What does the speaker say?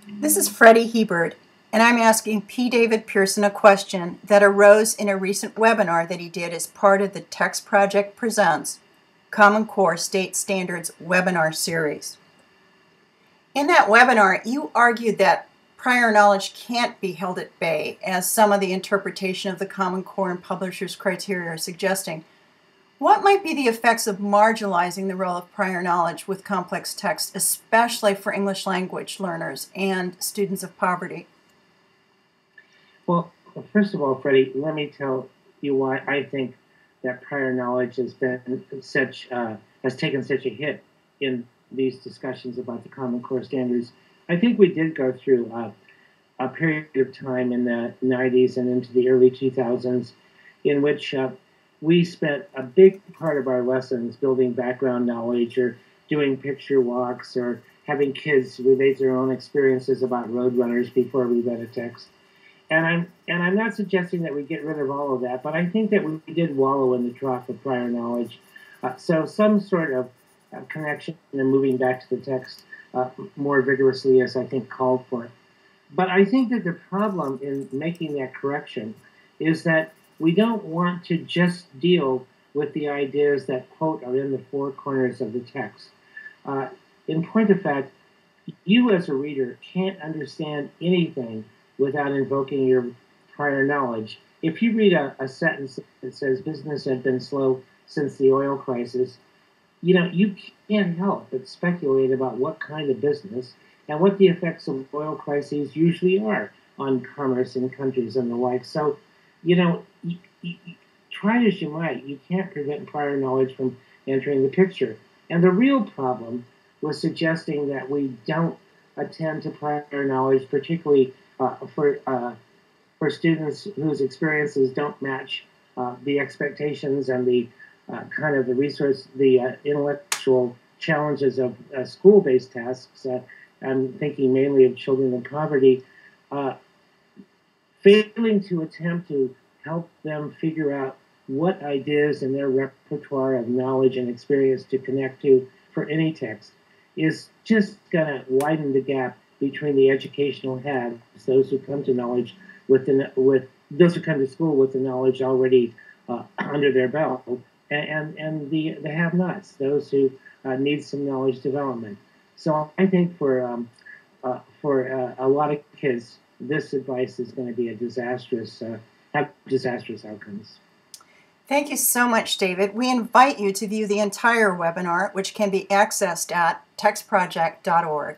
This is Freddie Hebert, and I'm asking P. David Pearson a question that arose in a recent webinar that he did as part of the TextProject Presents Common Core State Standards webinar series. In that webinar, you argued that prior knowledge can't be held at bay, as some of the interpretation of the Common Core and publishers' criteria are suggesting. What might be the effects of marginalizing the role of prior knowledge with complex text, especially for English language learners and students of poverty? Well, first of all, Freddie, let me tell you why I think that prior knowledge has taken such a hit in these discussions about the Common Core standards. I think we did go through a period of time in the 90s and into the early 2000s in which we spent a big part of our lessons building background knowledge or doing picture walks or having kids relate their own experiences about roadrunners before we read a text. And I'm not suggesting that we get rid of all of that, but I think that we did wallow in the trough of prior knowledge. So some sort of connection and moving back to the text more vigorously as I think called for. But I think that the problem in making that correction is that we don't want to just deal with the ideas that, quote, are in the four corners of the text. In point of fact, you as a reader can't understand anything without invoking your prior knowledge. If you read a sentence that says business had been slow since the oil crisis, you can't help but speculate about what kind of business and what the effects of oil crises usually are on commerce in countries and the like. So, try as you might, you can't prevent prior knowledge from entering the picture. And the real problem was suggesting that we don't attend to prior knowledge, particularly for students whose experiences don't match the expectations and the the intellectual challenges of school-based tasks. I'm thinking mainly of children in poverty. Failing to attempt to help them figure out what ideas in their repertoire of knowledge and experience to connect to for any text is just going to widen the gap between the educational haves, those who come to knowledge with those who come to school with the knowledge already under their belt, and the have-nots, those who need some knowledge development. So I think for a lot of kids, this advice is going to be have disastrous outcomes. Thank you so much, David. We invite you to view the entire webinar, which can be accessed at textproject.org.